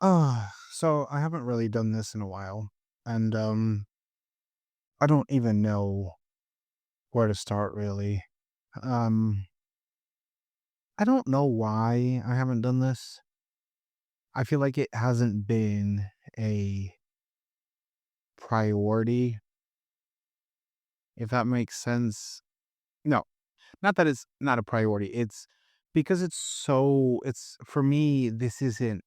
So I haven't really done this in a while, and I don't even know where to start really. Um, I don't know why I haven't done this. I feel like it hasn't been a priority, if that makes sense. No, not that it's not a priority. It's because it's for me, this isn't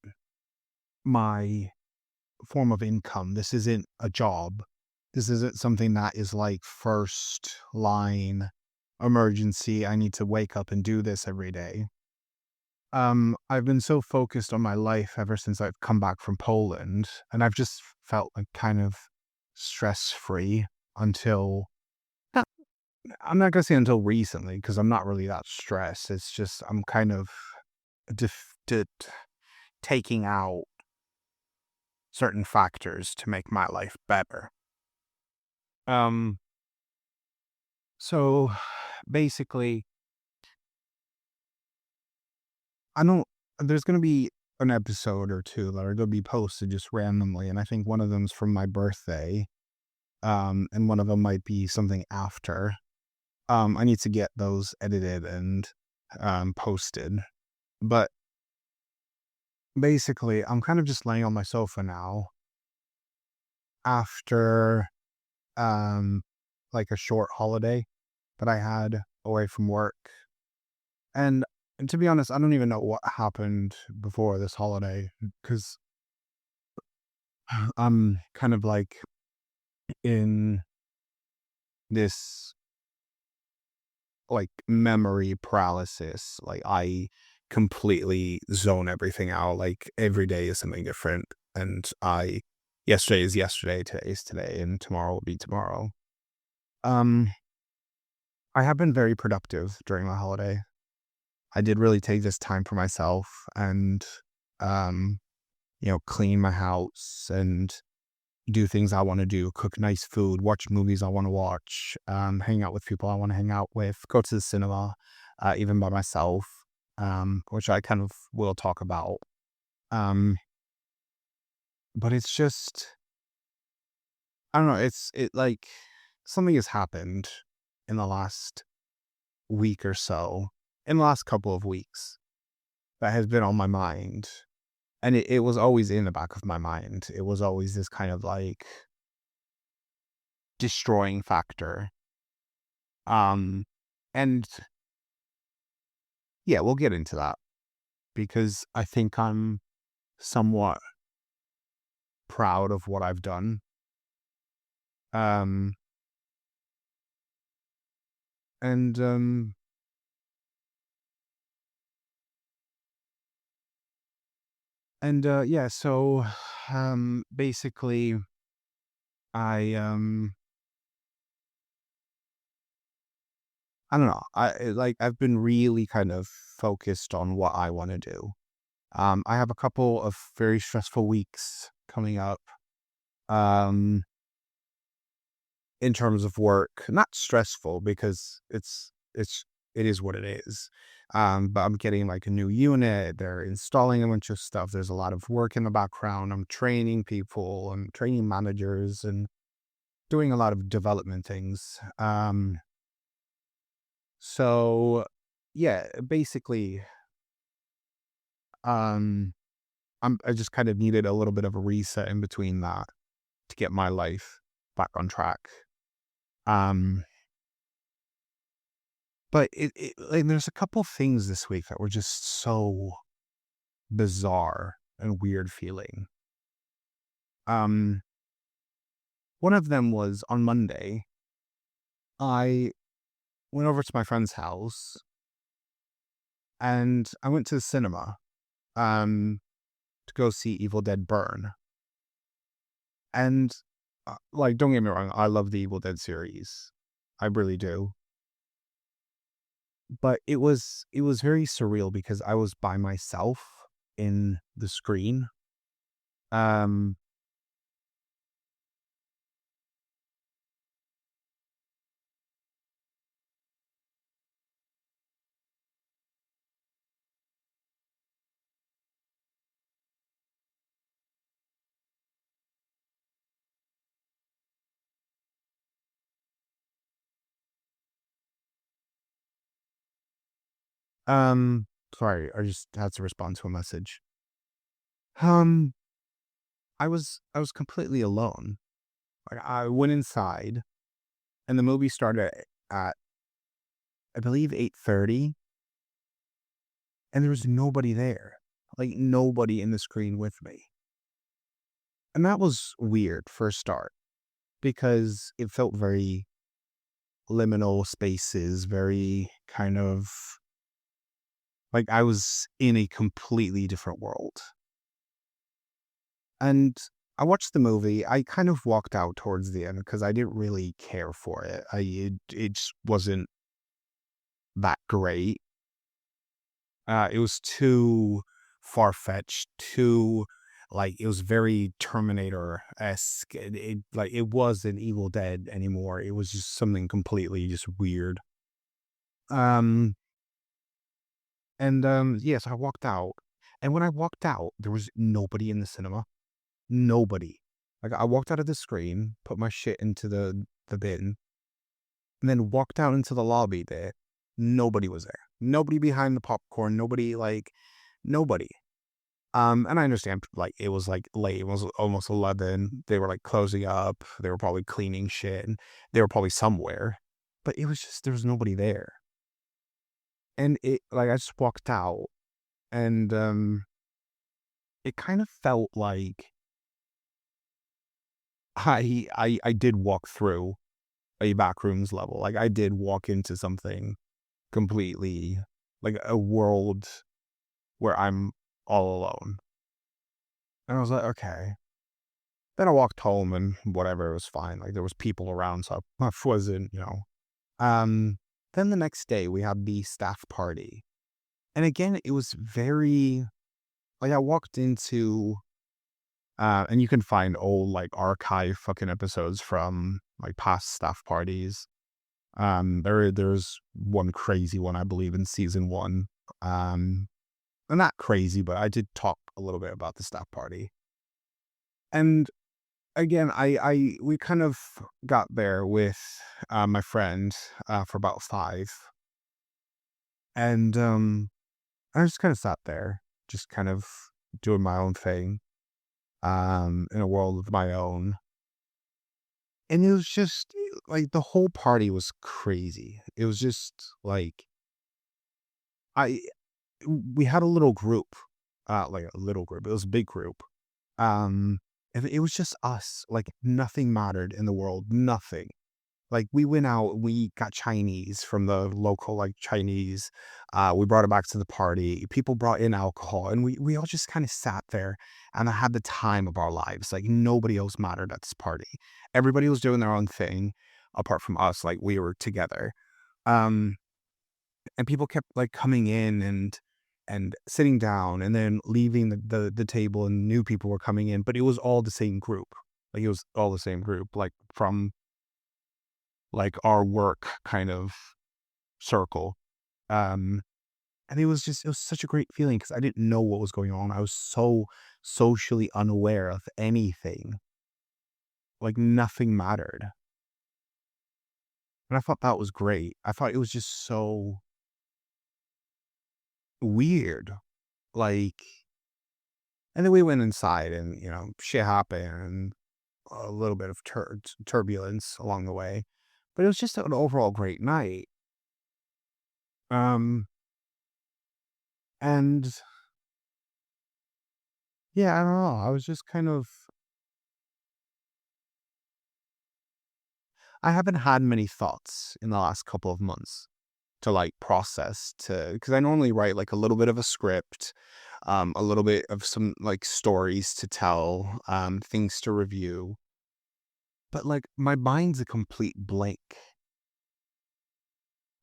my form of income. This isn't a job. This isn't something that is like first line emergency. I need to wake up and do this every day. I've been so focused on my life ever since I've come back from Poland, and I've just felt like kind of stress free until not, I'm not gonna say until recently because I'm not really that stressed. It's just I'm kind of taking out certain factors to make my life better. Um, So basically, I don't, there's going to be an episode or two that are going to be posted just randomly. And I think one of them's from my birthday. And one of them might be something after. I need to get those edited and posted. But basically, I'm kind of just laying on my sofa now after um, like a short holiday that I had away from work. And to be honest, I don't even know what happened before this holiday because I'm kind of like in this like memory paralysis. Like I completely zone everything out. Like every day is something different. And yesterday is yesterday, today is today, and tomorrow will be tomorrow. Um, I have been very productive during my holiday. I did really take this time for myself and, um, clean my house and do things I want to do, cook nice food, watch movies I want to watch, hang out with people I want to hang out with, go to the cinema, even by myself, which I kind of will talk about. Um, but it's just, I don't know, it like something has happened in the last week or so, in the last couple of weeks that has been on my mind. And it was always in the back of my mind. It was always this kind of like destroying factor. Um, and yeah, we'll get into that because I think I'm somewhat proud of what I've done. Um, and yeah, so basically I I don't know. I've been really kind of focused on what I want to do. I have a couple of very stressful weeks coming up. Um, in terms of work, not stressful because it is what it is. But I'm getting like a new unit. They're installing a bunch of stuff. There's a lot of work in the background. I'm training people. I'm training managers and doing a lot of development things. So yeah, basically, um, I just kind of needed a little bit of a reset in between that to get my life back on track. Um, But like, there's a couple things this week that were just so bizarre and weird feeling. Um, one of them was on Monday, I went over to my friend's house and I went to the cinema, um, to go see Evil Dead Burn. And, like, don't get me wrong, I love the Evil Dead series. I really do. But it was very surreal because I was by myself in the screen. Um Um, sorry, I just had to respond to a message. Um, I was completely alone. Like I went inside and the movie started at I believe 8:30 and there was nobody there. Like nobody in the screen with me. And that was weird for a start because it felt very liminal spaces, very kind of like I was in a completely different world. And I watched the movie. I kind of walked out towards the end because I didn't really care for it. It just wasn't that great. It was too far fetched, too like it was very Terminator esque. Like it wasn't Evil Dead anymore. It was just something completely just weird. Um yes, I walked out, and when I walked out, there was nobody in the cinema. Nobody. Like I walked out of the screen, put my shit into the bin, and then walked out into the lobby there. Nobody was there. Nobody behind the popcorn, nobody like nobody. And I understand like it was like late, it was almost 11. They were like closing up. They were probably cleaning shit and they were probably somewhere. But it was just there was nobody there. And it like I just walked out and it kind of felt like I did walk through a backrooms level. Like I did walk into something completely like a world where I'm all alone. And I was like, okay. Then I walked home and whatever, it was fine. Like there was people around, so I wasn't, you know. Um, then the next day we had the staff party. And again, it was very like I walked into and you can find old like archive fucking episodes from like past staff parties. There's one crazy one, I believe, in season one. Um, not crazy, but I did talk a little bit about the staff party. And again, we kind of got there with my friend for about five, and I just kind of sat there, just kind of doing my own thing, in a world of my own. And it was just like the whole party was crazy. It was just like I we had a little group, like a little group. It was a big group. Um, and it was just us. Like nothing mattered in the world. Nothing. Like we went out, we got Chinese from the local like Chinese. We brought it back to the party. People brought in alcohol, and we all just kind of sat there and had the time of our lives. Like nobody else mattered at this party. Everybody was doing their own thing, apart from us. Like we were together. Um, and people kept like coming in and sitting down and then leaving the table and new people were coming in, but it was all the same group. Like it was all the same group, like from like our work kind of circle. Um, and it was such a great feeling because I didn't know what was going on. I was so socially unaware of anything. Like nothing mattered. And I thought that was great. I thought it was just so weird. Like, and then we went inside and, you know, shit happened and a little bit of turbulence along the way. But it was just an overall great night. Um, and yeah, I don't know. I was just kind of I haven't had many thoughts in the last couple of months to like process to because I normally write like a little bit of a script, a little bit of some like stories to tell, things to review. But like my mind's a complete blank.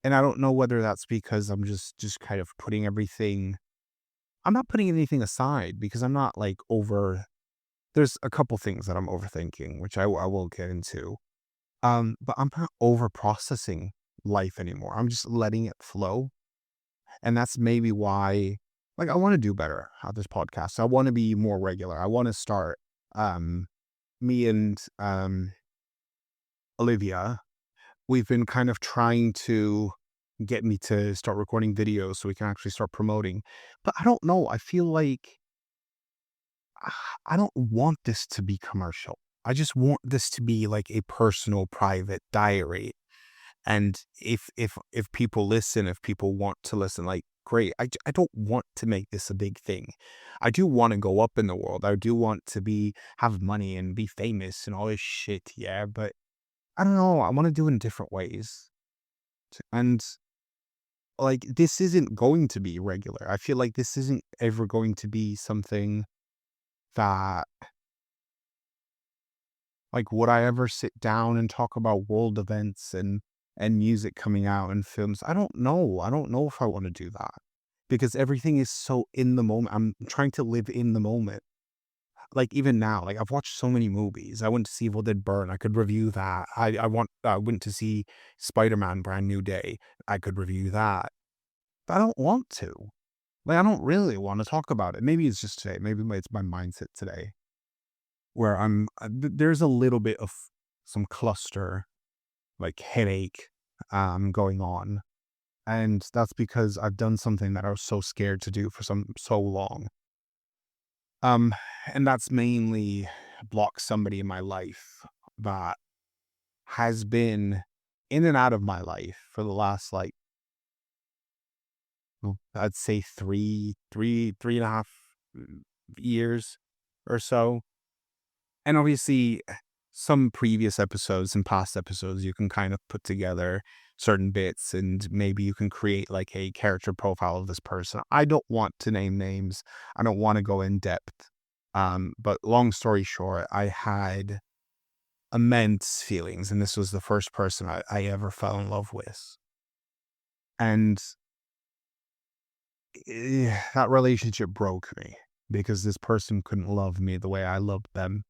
And I don't know whether that's because I'm just kind of putting everything I'm not putting anything aside because I'm not like over there's a couple things that I'm overthinking, which I will get into. But I'm not over processing life anymore. I'm just letting it flow. And that's maybe why like I want to do better at this podcast. I want to be more regular. I want to start um me and Olivia, we've been kind of trying to get me to start recording videos so we can actually start promoting. But I don't know. I feel like I don't want this to be commercial. I just want this to be like a personal, private diary. And if people listen, if people want to listen, like great. I don't want to make this a big thing. I do want to go up in the world. I do want to have money and be famous and all this shit. Yeah, but I don't know. I want to do it in different ways. And like this isn't going to be regular. I feel like this isn't ever going to be something that like, would I ever sit down and talk about world events and music coming out and films? I don't know. I don't know if I want to do that because everything is so in the moment. I'm trying to live in the moment. Like even now, like I've watched so many movies. I went to see Evil Dead Burn. I could review that. I went to see Spider-Man Brand New Day. I could review that. But I don't want to. Like I don't really want to talk about it. Maybe it's just today. Maybe it's my mindset today where there's a little bit of some cluster, like headache, going on. And that's because I've done something that I was so scared to do for so long. Um, and that's mainly block somebody in my life that has been in and out of my life for the last like, I'd say three and a half years or so. And obviously, some previous episodes and past episodes, you can kind of put together certain bits and maybe you can create like a character profile of this person. I don't want to name names. I don't want to go in depth. But long story short, I had immense feelings, and this was the first person I ever fell in love with. And that relationship broke me because this person couldn't love me the way I loved them.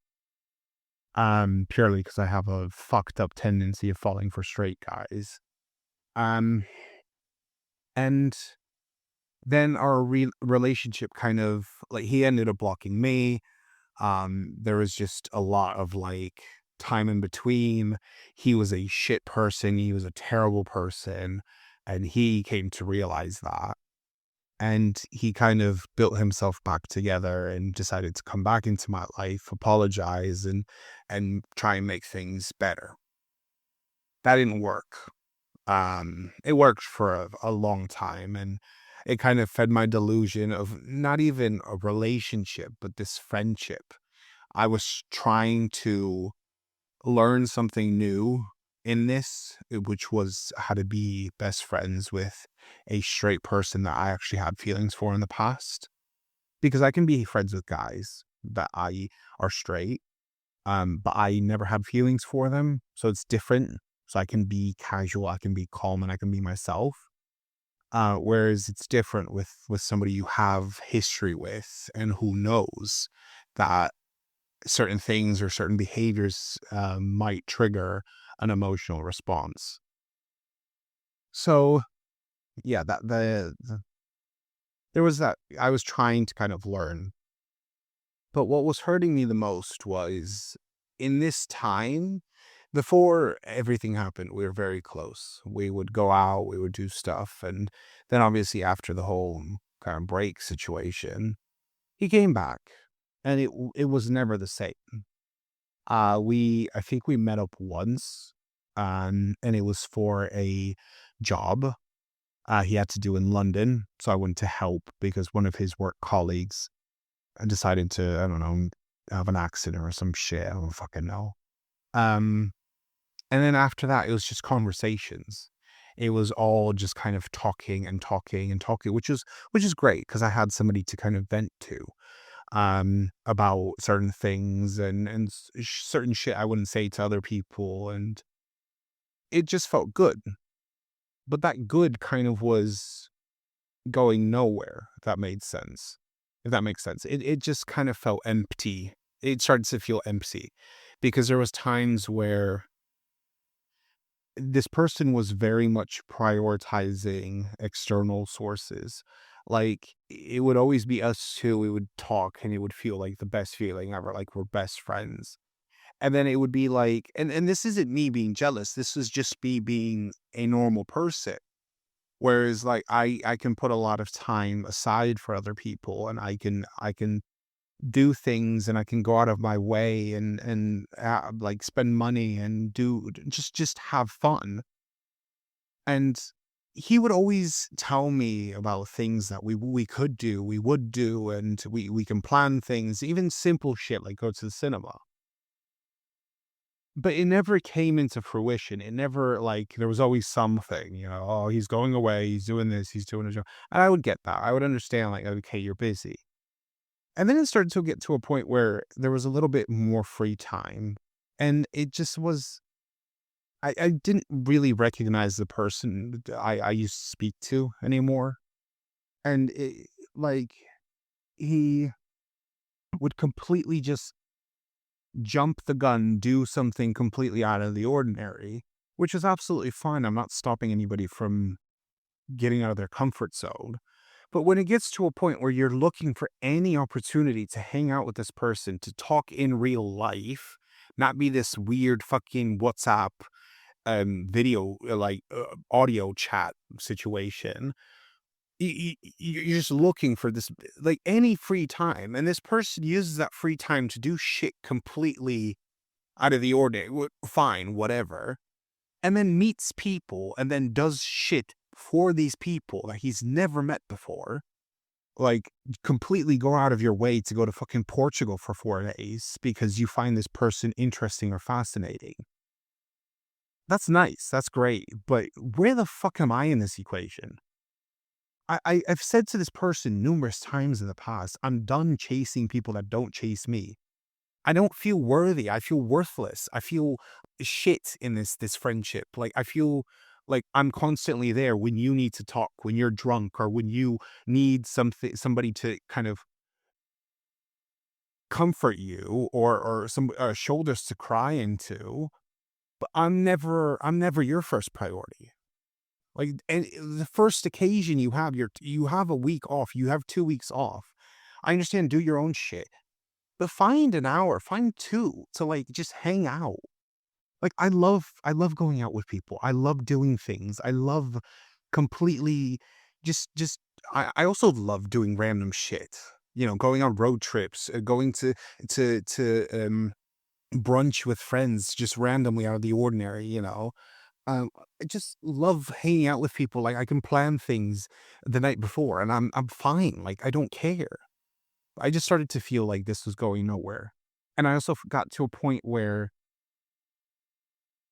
Purely because I have a fucked up tendency of falling for straight guys. Um, and then our relationship kind of like he ended up blocking me. There was just a lot of like time in between. He was a shit person. He was a terrible person. And he came to realize that. And he kind of built himself back together and decided to come back into my life, apologize and try and make things better. That didn't work. It worked for a long time and it kind of fed my delusion of not even a relationship, but this friendship. I was trying to learn something new in this, which was how to be best friends with a straight person that I actually had feelings for in the past. Because I can be friends with guys that I are straight, but I never had feelings for them. So it's different. So I can be casual, I can be calm, and I can be myself. Whereas it's different with somebody you have history with and who knows that certain things or certain behaviors might trigger an emotional response. So yeah, there was that I was trying to kind of learn. But what was hurting me the most was in this time, before everything happened, we were very close. We would go out, we would do stuff. And then obviously after the whole kind of break situation, he came back and it was never the same. I think we met up once, and it was for a job he had to do in London. So I went to help because one of his work colleagues decided to, I don't know, have an accident or some shit. I don't fucking know. Um, and then after that, it was just conversations. It was all just kind of talking and talking and talking, which is great because I had somebody to kind of vent to about certain things and certain shit I wouldn't say to other people, and it just felt good. But that good kind of was going nowhere. If that made sense. If that makes sense, it just kind of felt empty. It started to feel empty because there was times where this person was very much prioritizing external sources. Like it would always be us two. We would talk, and it would feel like the best feeling ever. Like we're best friends. And then it would be like, and this isn't me being jealous. This is just me being a normal person. Whereas like I can put a lot of time aside for other people, and I can do things, and I can go out of my way and like spend money and do just have fun. And he would always tell me about things that we could do, we would do, and we can plan things, even simple shit like go to the cinema. But it never came into fruition. It never like there was always something, oh, he's going away, he's doing this, he's doing a job. And I would get that. I would understand like, okay, you're busy. And then it started to get to a point where there was a little bit more free time. And it just was I didn't really recognize the person that I used to speak to anymore. And like he would completely just jump the gun, do something completely out of the ordinary, which is absolutely fine. I'm not stopping anybody from getting out of their comfort zone. But when it gets to a point where you're looking for any opportunity to hang out with this person, to talk in real life, not be this weird fucking WhatsApp video, audio chat situation, you're just looking for this, like any free time. And this person uses that free time to do shit completely out of the ordinary. Fine, whatever. And then meets people and then does shit for these people that he's never met before. Like, completely go out of your way to go to fucking Portugal for 4 days because you find this person interesting or fascinating. That's nice. That's great. But where the fuck am I in this equation? I've said to this person numerous times in the past, I'm done chasing people that don't chase me. I don't feel worthy. I feel worthless. I feel shit in this friendship. Like I feel like I'm constantly there when you need to talk, when you're drunk, or when you need somebody to kind of comfort you, or some shoulders to cry into. But I'm never your first priority. Like, and the first occasion you have a week off, you have 2 weeks off. I understand, do your own shit, but find an hour, find two to like just hang out. Like I love going out with people. I love doing things. I love completely just I also love doing random shit. Going on road trips, going to brunch with friends just randomly out of the ordinary. I just love hanging out with people. Like I can plan things the night before and I'm fine. Like I don't care. I just started to feel like this was going nowhere. And I also got to a point where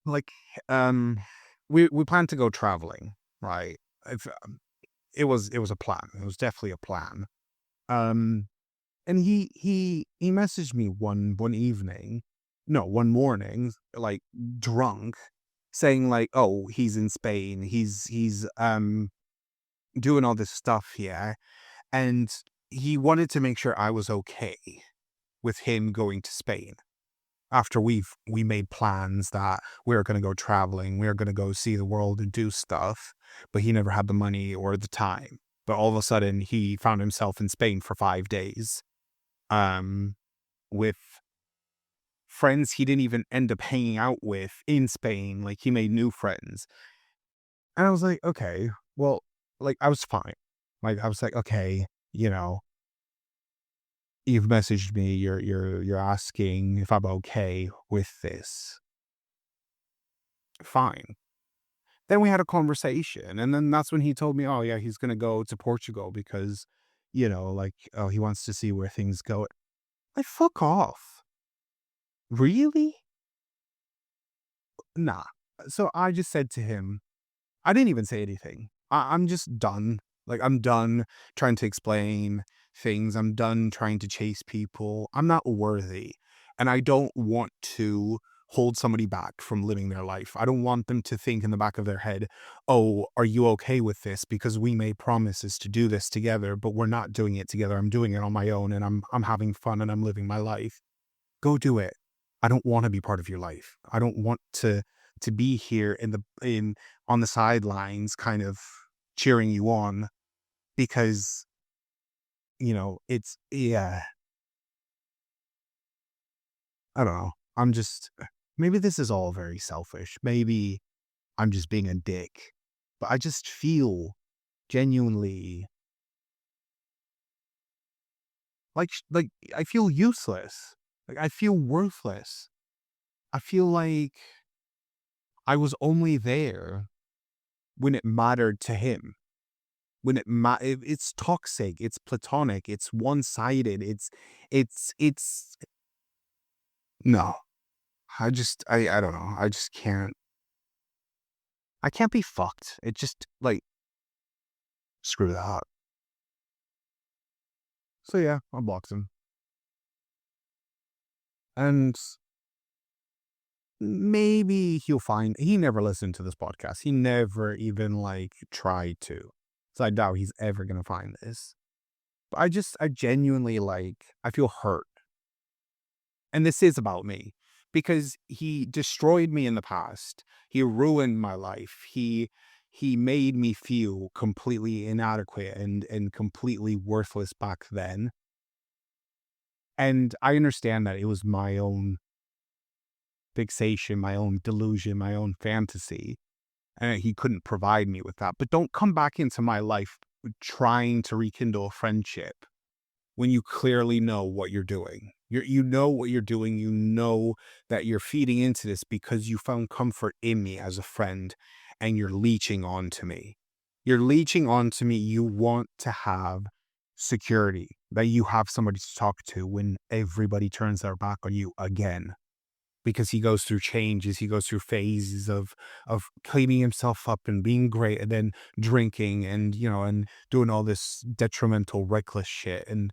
like um we planned to go traveling, right? If, it was a plan. It was definitely a plan. Um and he messaged me one evening, no, one morning, like drunk, saying like, "Oh, he's in Spain. He's doing all this stuff here." And he wanted to make sure I was okay with him going to Spain after we made plans that we were going to go traveling, we were going to go see the world and do stuff, but he never had the money or the time. But all of a sudden, he found himself in Spain for 5 days, um, with friends he didn't even end up hanging out with in Spain. Like he made new friends, and I was like, okay, well, like I was fine. Like I was like, okay, you know, you've messaged me, you're asking if I'm okay with this. Fine. Then we had a conversation, and then that's when he told me, "Oh, yeah, he's gonna go to Portugal because, like, oh, he wants to see where things go." Like, fuck off. Really? Nah. So I just said to him, I didn't even say anything. I'm just done. Like, I'm done trying to explain things. I'm done trying to chase people. I'm not worthy. And I don't want to hold somebody back from living their life. I don't want them to think in the back of their head, oh, are you okay with this? Because we made promises to do this together, but we're not doing it together. I'm doing it on my own and I'm having fun and I'm living my life. Go do it. I don't want to be part of your life. I don't want to be here in on the sidelines kind of cheering you on because, it's yeah, I don't know. I'm just maybe this is all very selfish. Maybe I'm just being a dick. But I just feel genuinely like I feel useless. Like I feel worthless. I feel like I was only there when it mattered to him. When it's toxic, it's platonic, it's one-sided, it's no. I don't know. I can't be fucked. It just like screw that. So yeah, I blocked him. And maybe he never listened to this podcast. He never even like tried to. So I doubt he's ever gonna find this. But I genuinely I feel hurt. And this is about me because he destroyed me in the past. He ruined my life. He made me feel completely inadequate and completely worthless back then. And I understand that it was my own fixation, my own delusion, my own fantasy, and he couldn't provide me with that. But don't come back into my life trying to rekindle a friendship when you clearly know what you're doing. You know what you're doing. You know that you're feeding into this because you found comfort in me as a friend and you're leeching onto me. You're leeching onto me. You want to have security, that you have somebody to talk to when everybody turns their back on you again. Because he goes through changes, he goes through phases of cleaning himself up and being great, and then drinking and and doing all this detrimental, reckless shit, and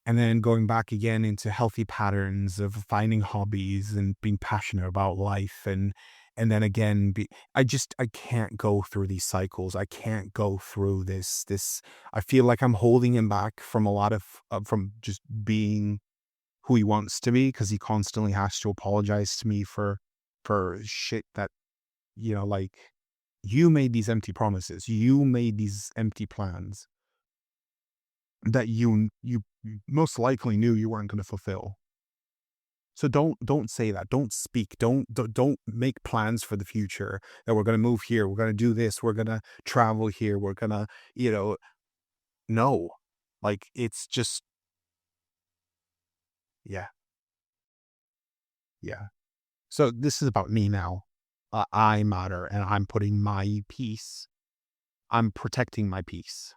then going back again into healthy patterns of finding hobbies and being passionate about life, and then again I can't go through these cycles. I can't go through this. I feel like I'm holding him back from a lot of from just being who he wants to be, because he constantly has to apologize to me for shit that like, you made these empty promises, you made these empty plans that you most likely knew you weren't going to fulfill. So don't say that. Don't speak. Don't make plans for the future that we're going to move here, we're going to do this, we're going to travel here, we're going to no. Like, it's just, yeah, yeah. So this is about me now. I matter, and I'm putting my peace. I'm protecting my peace.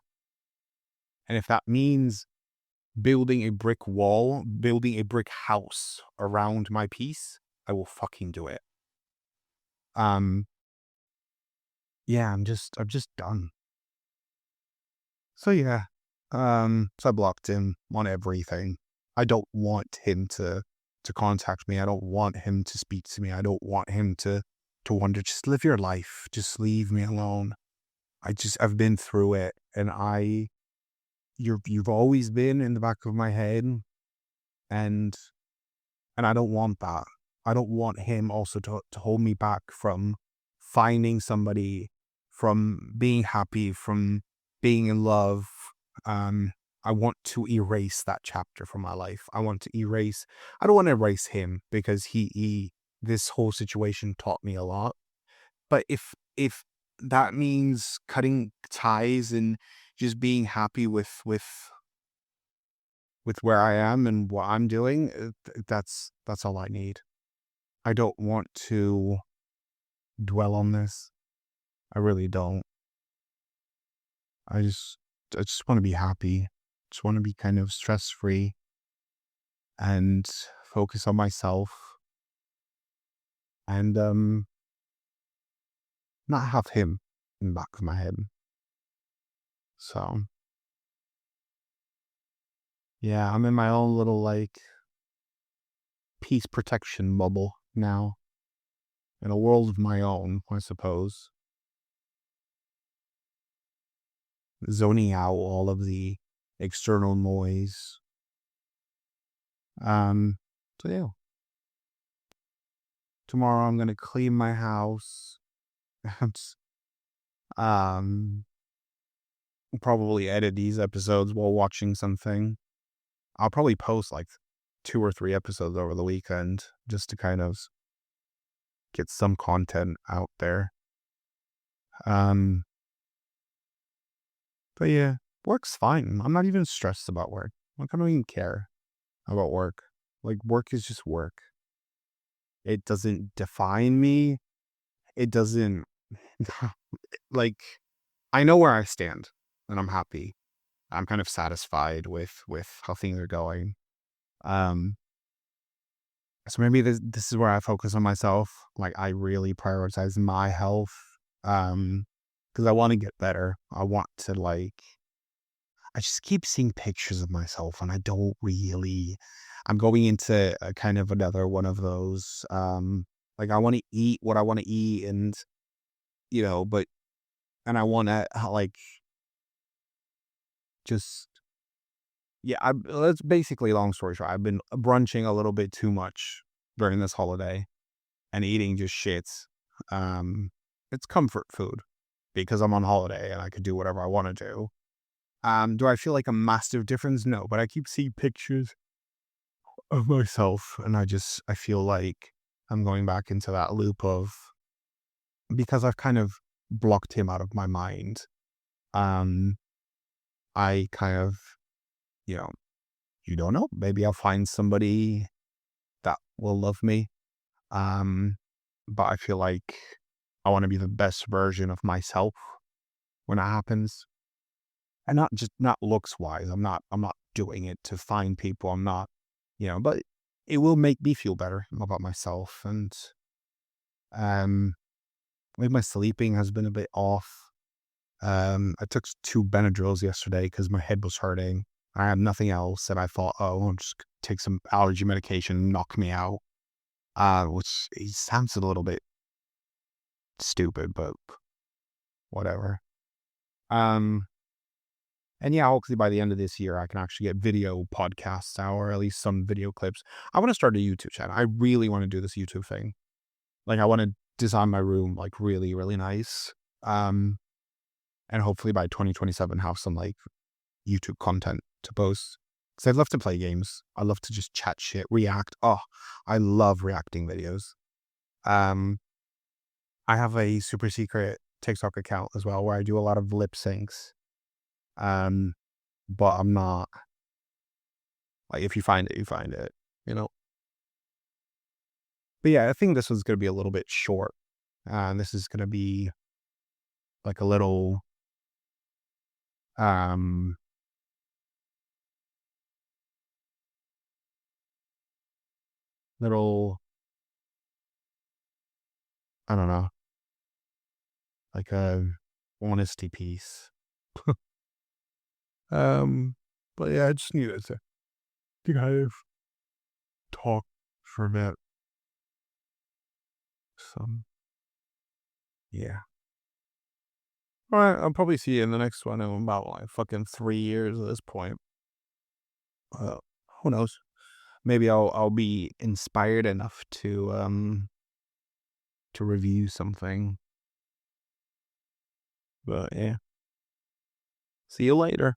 And if that means building a brick wall, building a brick house around my peace, I will fucking do it. Um, yeah, I'm just done. So yeah, so I blocked him on everything. I don't want him to contact me. I don't want him to speak to me. I don't want him to wonder. Just live your life. Just leave me alone. I've been through it, and you've always been in the back of my head, and I don't want that. I don't want him also to hold me back from finding somebody, from being happy, from being in love. Um, I want to erase that chapter from my life. I don't want to erase him, because this whole situation taught me a lot. But if that means cutting ties and just being happy with where I am and what I'm doing, that's all I need. I don't want to dwell on this. I really don't. I just I just want to be happy. Just want to be kind of stress free and focus on myself, and not have him in the back of my head. So yeah, I'm in my own little peace protection bubble now, in a world of my own, I suppose, zoning out all of the external noise. Um, so yeah, tomorrow I'm gonna clean my house. um, probably edit these episodes while watching something. I'll probably post like 2 or 3 episodes over the weekend, just to kind of get some content out there. Um, But yeah, work's fine. I'm not even stressed about work. Like, I don't even care about work. Like, work is just work. It doesn't define me. It doesn't like, I know where I stand and I'm happy. I'm kind of satisfied with how things are going. Um, so maybe this is where I focus on myself. Like, I really prioritize my health. Because I want to get better. I want to like I just keep seeing pictures of myself and I don't really I'm going into a kind of another one of those like I want to eat what I want to eat and but and I want to like just yeah, that's basically long story short. I've been brunching a little bit too much during this holiday and eating just shits. Um it's comfort food because I'm on holiday and I could do whatever I want to do. Do I feel like a massive difference? No, but I keep seeing pictures of myself and I feel like I'm going back into that loop of because I've kind of blocked him out of my mind. Um, I kind of, you know, you don't know. Maybe I'll find somebody that will love me. Um, but I feel like I want to be the best version of myself when it happens. And not just not looks wise. I'm not doing it to find people. I'm not, but it will make me feel better about myself. And um maybe my sleeping has been a bit off. I took 2 Benadryls yesterday because my head was hurting. I had nothing else, and I thought, oh, I'll just take some allergy medication and knock me out. Which it sounds a little bit stupid, but whatever. Um, and yeah, hopefully by the end of this year, I can actually get video podcasts out, or at least some video clips. I want to start a YouTube channel. I really want to do this YouTube thing. Like, I want to design my room like really, really nice. Um, and hopefully by 2027 have some like YouTube content to post. Because I'd love to play games. I love to just chat shit, react. Oh, I love reacting videos. Um, I have a super secret TikTok account as well where I do a lot of lip syncs. Um, but I'm not like if you find it, you find it, you know. But yeah, I think this was gonna be a little bit short. And this is gonna be like a um little I don't know, like a honesty piece. Um, but yeah, I just needed to kind of talk for a bit. So yeah. All right, I'll probably see you in the next one in about like fucking 3 years at this point. Uh, who knows? Maybe I'll be inspired enough to review something. But yeah. See you later.